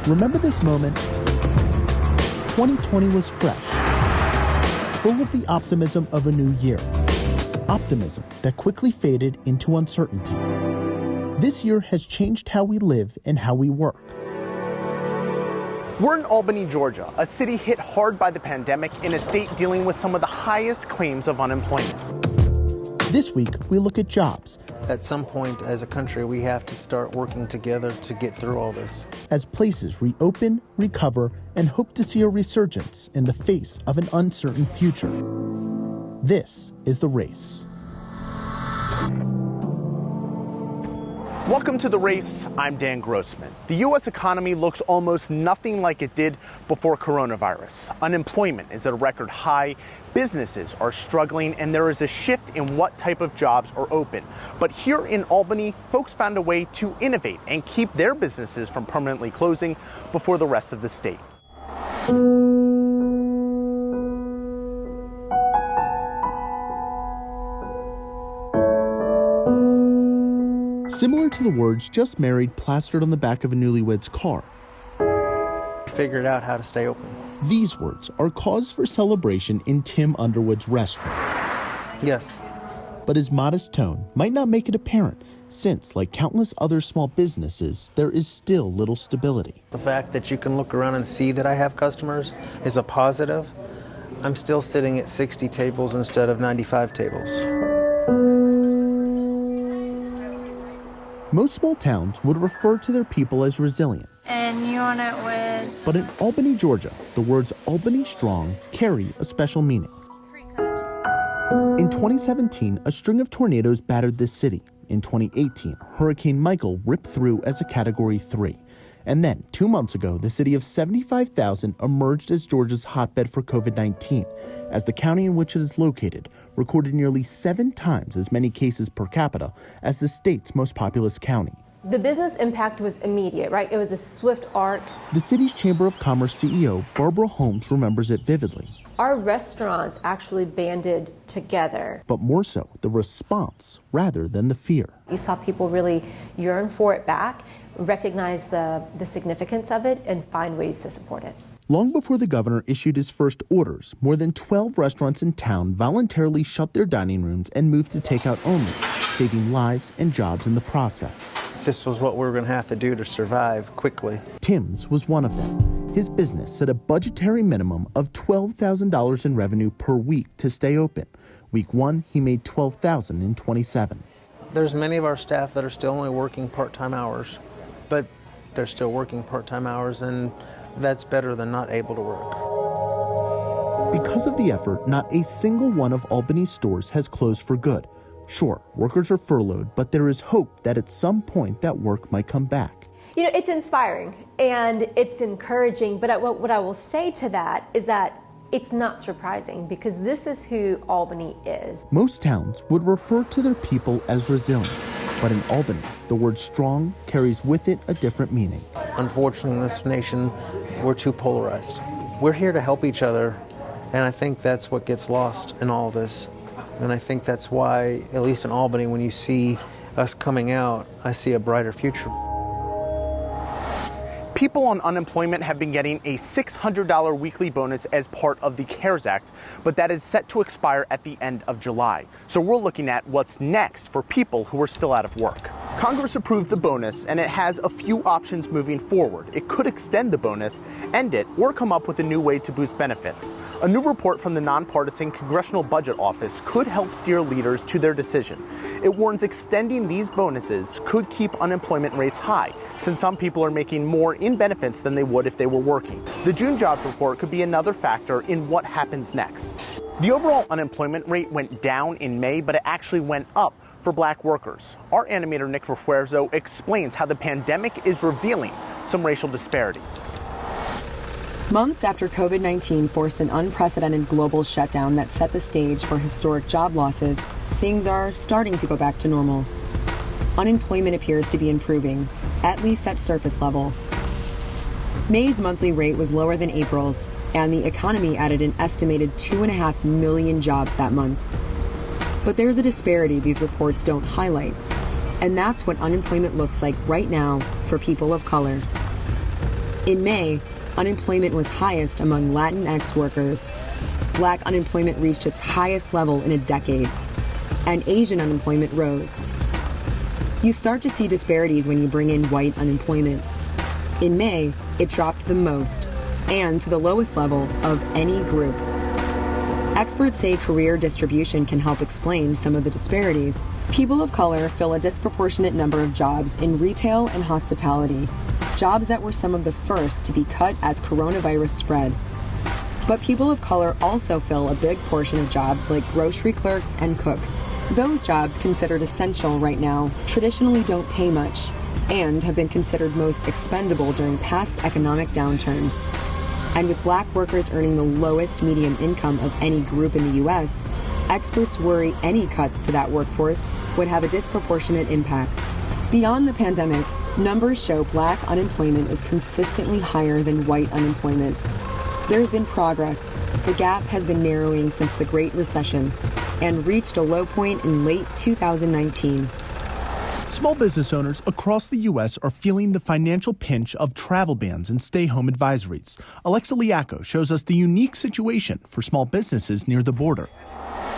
Remember this moment? 2020 was fresh, full of the optimism of a new year. Optimism that quickly faded into uncertainty. This year has changed how we live and how we work. We're in Albany, Georgia, a city hit hard by the pandemic in a state dealing with some of the highest claims of unemployment. This week, we look at jobs. At some point as a country, we have to start working together to get through all this. As places reopen, recover, and hope to see a resurgence in the face of an uncertain future. This is The Race. Welcome to The Race. I'm Dan Grossman. The U.S. economy looks almost nothing like it did before coronavirus. Unemployment is at a record high, businesses are struggling, and there is a shift in what type of jobs are open. But here in Albany, folks found a way to innovate and keep their businesses from permanently closing before the rest of the state. Similar to the words "just married" plastered on the back of a newlywed's car. Figured out how to stay open. These words are cause for celebration in Tim Underwood's restaurant. Yes. But his modest tone might not make it apparent, since, like countless other small businesses, there is still little stability. The fact that you can look around and see that I have customers is a positive. I'm still sitting at 60 tables instead of 95 tables. Most small towns would refer to their people as resilient. And you want it with... But in Albany, Georgia, the words Albany Strong carry a special meaning. In 2017, a string of tornadoes battered this city. In 2018, Hurricane Michael ripped through as a Category 3. And then, 2 months ago, the city of 75,000 emerged as Georgia's hotbed for COVID-19, as the county in which it is located recorded nearly 7 times as many cases per capita as the state's most populous county. The business impact was immediate, right? It was a swift arc. The city's Chamber of Commerce CEO, Barbara Holmes, remembers it vividly. Our restaurants actually banded together. But more so, the response rather than the fear. You saw people really yearn for it back, recognize the significance of it, and find ways to support it. Long before the governor issued his first orders, more than 12 restaurants in town voluntarily shut their dining rooms and moved to takeout only, saving lives and jobs in the process. This was what we were going to have to do to survive quickly. Tim's was one of them. His business set a budgetary minimum of $12,000 in revenue per week to stay open. Week 1, he made $12,000 in 27. There's many of our staff that are still only working part-time hours, but they're still working part-time hours, and that's better than not able to work. Because of the effort, not a single one of Albany's stores has closed for good. Sure, workers are furloughed, but there is hope that at some point that work might come back. You know, it's inspiring and it's encouraging, but what I will say to that is that it's not surprising because this is who Albany is. Most towns would refer to their people as resilient, but in Albany, the word strong carries with it a different meaning. Unfortunately, in this nation, we're too polarized. We're here to help each other, and I think that's what gets lost in all this. And I think that's why, at least in Albany, when you see us coming out, I see a brighter future. People on unemployment have been getting a $600 weekly bonus as part of the CARES Act, but that is set to expire at the end of July. So we're looking at what's next for people who are still out of work. Congress approved the bonus, and it has a few options moving forward. It could extend the bonus, end it, or come up with a new way to boost benefits. A new report from the nonpartisan Congressional Budget Office could help steer leaders to their decision. It warns extending these bonuses could keep unemployment rates high, since some people are making more in benefits than they would if they were working. The June jobs report could be another factor in what happens next. The overall unemployment rate went down in May, but it actually went up for black workers. Our animator Nick Refuerzo explains how the pandemic is revealing some racial disparities. Months after COVID-19 forced an unprecedented global shutdown that set the stage for historic job losses, things are starting to go back to normal. Unemployment appears to be improving, at least at surface level. May's monthly rate was lower than April's, and the economy added an estimated 2.5 million jobs that month. But there's a disparity these reports don't highlight, and that's what unemployment looks like right now for people of color. In May, unemployment was highest among Latinx workers. Black unemployment reached its highest level in a decade, and Asian unemployment rose. You start to see disparities when you bring in white unemployment. In May, it dropped the most, and to the lowest level of any group. Experts say career distribution can help explain some of the disparities. People of color fill a disproportionate number of jobs in retail and hospitality, jobs that were some of the first to be cut as coronavirus spread. But people of color also fill a big portion of jobs like grocery clerks and cooks. Those jobs, considered essential right now, traditionally don't pay much and have been considered most expendable during past economic downturns. And with black workers earning the lowest median income of any group in the U.S., experts worry any cuts to that workforce would have a disproportionate impact. Beyond the pandemic, numbers show black unemployment is consistently higher than white unemployment. There's been progress. The gap has been narrowing since the Great Recession and reached a low point in late 2019. Small business owners across the U.S. are feeling the financial pinch of travel bans and stay-home advisories. Alexa Liaco shows us the unique situation for small businesses near the border.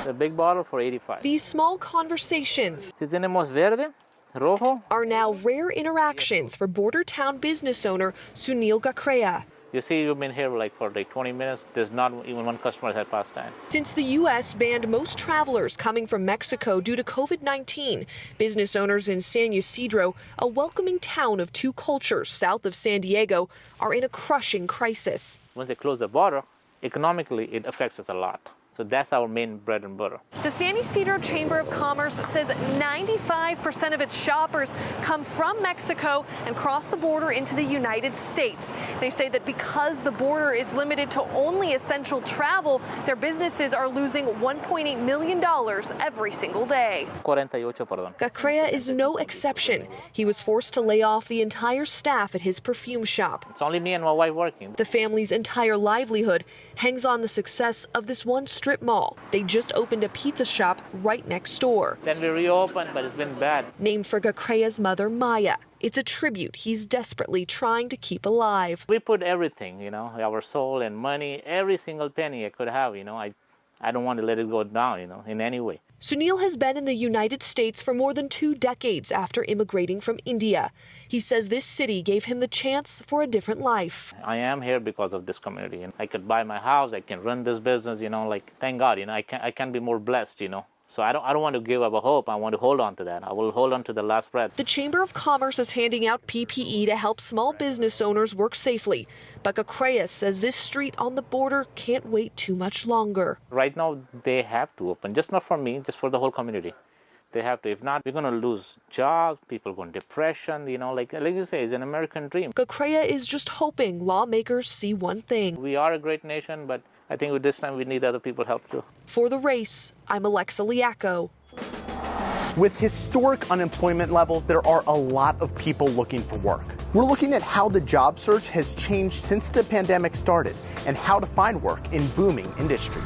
The big bottle for 85. These small conversations Tenemos verde, rojo. are now rare interactions for border town business owner Sunil Gakrea. You see, you've been here for 20 minutes. There's not even one customer that passed time. Since the U.S. banned most travelers coming from Mexico due to COVID-19, business owners in San Ysidro, a welcoming town of two cultures south of San Diego, are in a crushing crisis. Once they close the border, economically, it affects us a lot. So that's our main bread and butter. The San Ysidro Chamber of Commerce says 95% of its shoppers come from Mexico and cross the border into the United States. They say that because the border is limited to only essential travel, their businesses are losing $1.8 million every single day. 48, perdón. Gakrea is no exception. He was forced to lay off the entire staff at his perfume shop. It's only me and my wife working. The family's entire livelihood hangs on the success of this one strip mall. They just opened a pizza shop right next door. Then we reopened, but it's been bad. Named for Gakrea's mother, Maya. It's a tribute he's desperately trying to keep alive. We put everything, our soul and money, every single penny I could have, I don't want to let it go down, in any way. Sunil has been in the United States for more than 2 decades after immigrating from India. He says this city gave him the chance for a different life. I am here because of this community. And I could buy my house, I can run this business, thank God, I can be more blessed, So I don't want to give up a hope. I want to hold on to that. I will hold on to the last breath. The Chamber of Commerce is handing out PPE to help small business owners work safely. But Gakrea says this street on the border can't wait too much longer. Right now, they have to open, just not for me, just for the whole community. They have to. If not, we're going to lose jobs, people go in depression, like you say, it's an American dream. Gakrea is just hoping lawmakers see one thing. We are a great nation, but I think with this time we need other people's help too. For The Race, I'm Alexa Liaco. With historic unemployment levels, there are a lot of people looking for work. We're looking at how the job search has changed since the pandemic started and how to find work in booming industries.